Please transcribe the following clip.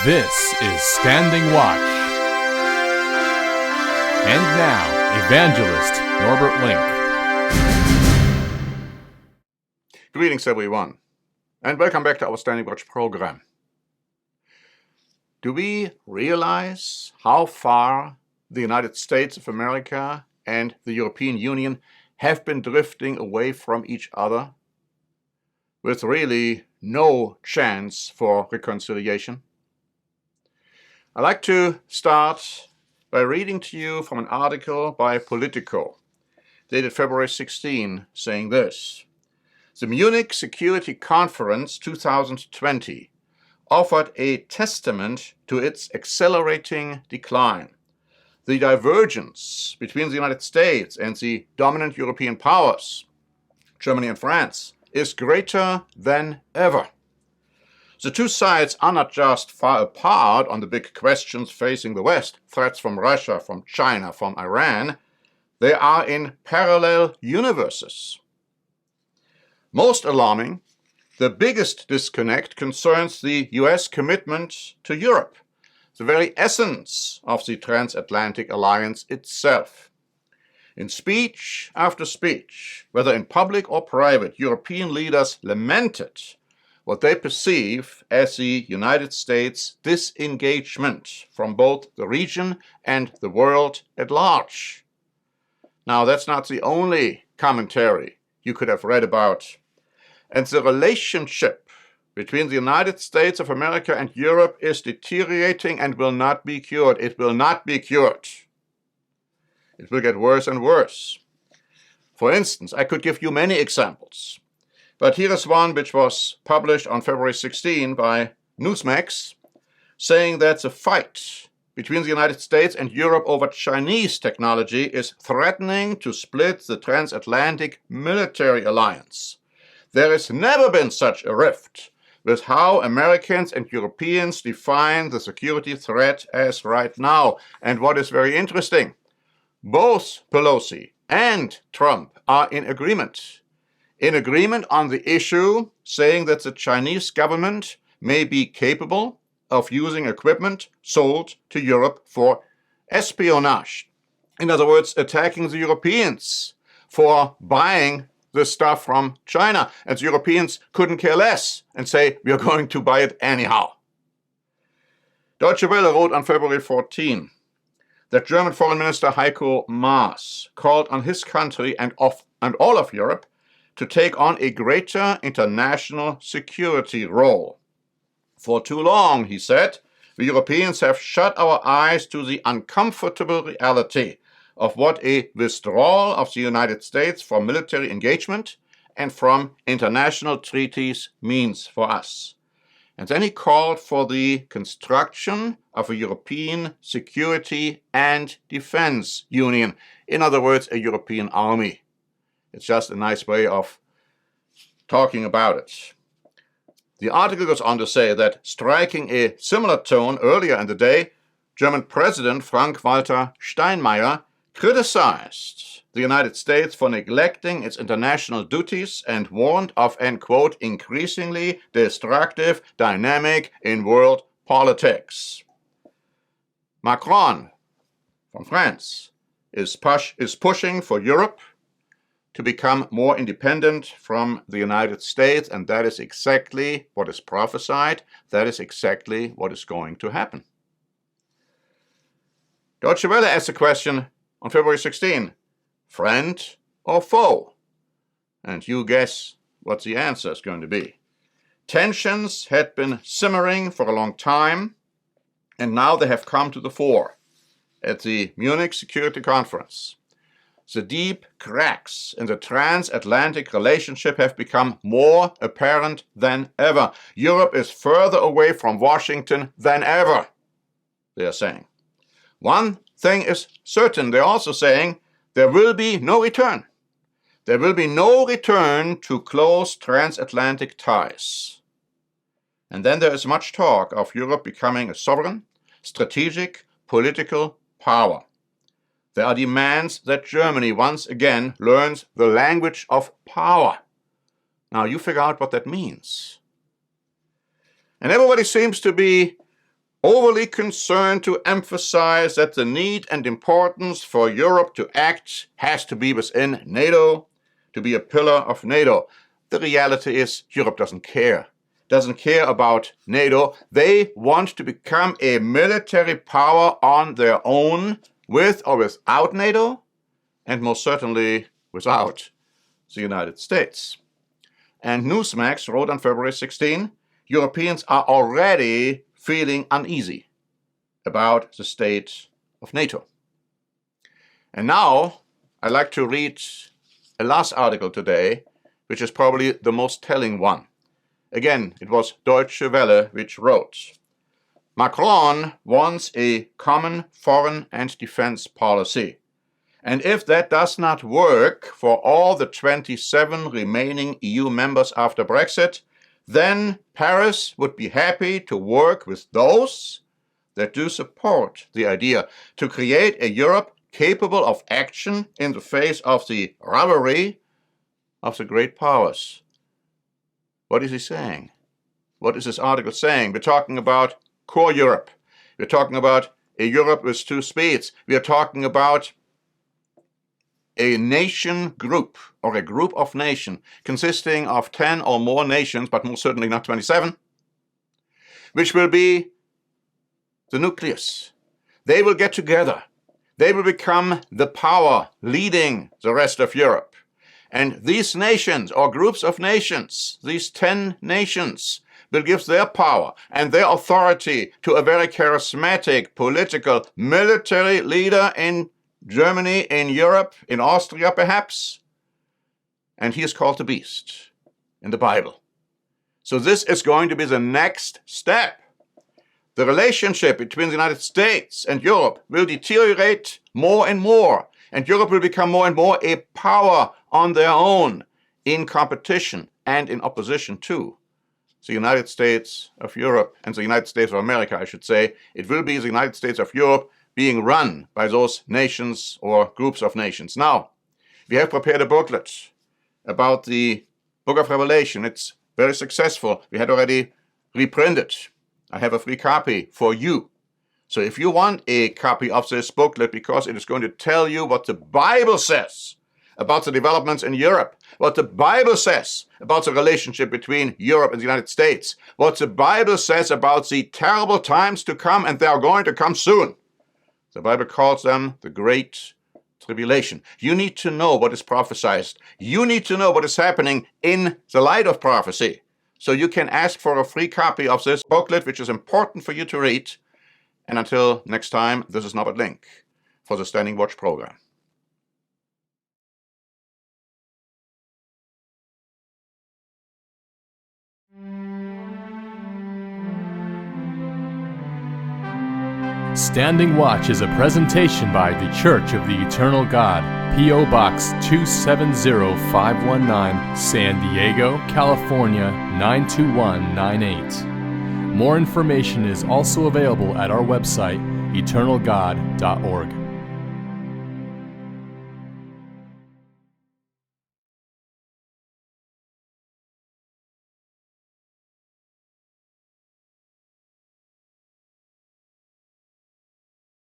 This is Standing Watch. And now, Evangelist Norbert Link. Greetings, everyone, and welcome back to our Standing Watch program. Do we realize how far the United States of America and the European Union have been drifting away from each other, with really no chance for reconciliation? I'd like to start by reading to you from an article by Politico, dated February 16, saying this: The Munich Security Conference 2020 offered a testament to its accelerating decline. The divergence between the United States and the dominant European powers, Germany and France, is greater than ever. The two sides are not just far apart on the big questions facing the West, threats from Russia, from China, from Iran. They are in parallel universes. Most alarming, the biggest disconnect concerns the US commitment to Europe, the very essence of the transatlantic alliance itself. In speech after speech, whether in public or private, European leaders lamented what they perceive as the United States' disengagement from both the region and the world at large. Now, that's not the only commentary you could have read about. And the relationship between the United States of America and Europe is deteriorating and will not be cured. It will not be cured. It will get worse and worse. For instance, I could give you many examples, but here is one which was published on February 16 by Newsmax, saying that the fight between the United States and Europe over Chinese technology is threatening to split the transatlantic military alliance. There has never been such a rift with how Americans and Europeans define the security threat as right now. And what is very interesting, both Pelosi and Trump are in agreement on the issue, saying that the Chinese government may be capable of using equipment sold to Europe for espionage. In other words, attacking the Europeans for buying the stuff from China. And the Europeans couldn't care less and say, we are going to buy it anyhow. Deutsche Welle wrote on February 14 that German Foreign Minister Heiko Maas called on his country and all of Europe to take on a greater international security role. For too long, he said, we Europeans have shut our eyes to the uncomfortable reality of what a withdrawal of the United States from military engagement and from international treaties means for us. And then he called for the construction of a European security and defense union. In other words, a European army. It's just a nice way of talking about it. The article goes on to say that, striking a similar tone earlier in the day, German President Frank-Walter Steinmeier criticized the United States for neglecting its international duties and warned of an, quote, increasingly destructive dynamic in world politics. Macron from France is pushing for Europe to become more independent from the United States, and that is exactly what is prophesied. That is exactly what is going to happen. Deutsche Welle asked the question on February 16, friend or foe? And you guess what the answer is going to be. Tensions had been simmering for a long time, and now they have come to the fore at the Munich Security Conference. The deep cracks in the transatlantic relationship have become more apparent than ever. Europe is further away from Washington than ever, they are saying. One thing is certain, they're also saying there will be no return. There will be no return to close transatlantic ties. And then there is much talk of Europe becoming a sovereign, strategic, political power. There are demands that Germany once again learns the language of power. Now you figure out what that means. And everybody seems to be overly concerned to emphasize that the need and importance for Europe to act has to be within NATO, to be a pillar of NATO. The reality is Europe doesn't care about NATO. They want to become a military power on their own, with or without NATO, and most certainly without the United States. And Newsmax wrote on February 16, Europeans are already feeling uneasy about the state of NATO. And now I'd like to read a last article today, which is probably the most telling one. Again, it was Deutsche Welle which wrote, Macron wants a common foreign and defense policy. And if that does not work for all the 27 remaining EU members after Brexit, then Paris would be happy to work with those that do support the idea to create a Europe capable of action in the face of the rivalry of the great powers. What is he saying? What is this article saying? We're talking about core Europe. We're talking about a Europe with two speeds. We are talking about a nation group, or a group of nations, consisting of 10 or more nations, but most certainly not 27, which will be the nucleus. They will get together. They will become the power leading the rest of Europe. And these nations, or groups of nations, these 10 nations, will give their power and their authority to a very charismatic political military leader in Germany, in Europe, in Austria perhaps, and he is called the Beast in the Bible. So this is going to be the next step. The relationship between the United States and Europe will deteriorate more and more, and Europe will become more and more a power on their own, in competition and in opposition to the United States of Europe and the United States of America, I should say. It will be the United States of Europe being run by those nations or groups of nations. Now, we have prepared a booklet about the book of Revelation. It's very successful. We had already reprinted. I have a free copy for you. So if you want a copy of this booklet, because it is going to tell you what the Bible says about the developments in Europe, what the Bible says about the relationship between Europe and the United States, what the Bible says about the terrible times to come, and they are going to come soon. The Bible calls them the Great Tribulation. You need to know what is prophesied. You need to know what is happening in the light of prophecy. So you can ask for a free copy of this booklet, which is important for you to read. And until next time, this is Norbert Link for the Standing Watch program. Standing Watch is a presentation by The Church of the Eternal God, P.O. Box 270519, San Diego, California 92198. More information is also available at our website, eternalgod.org.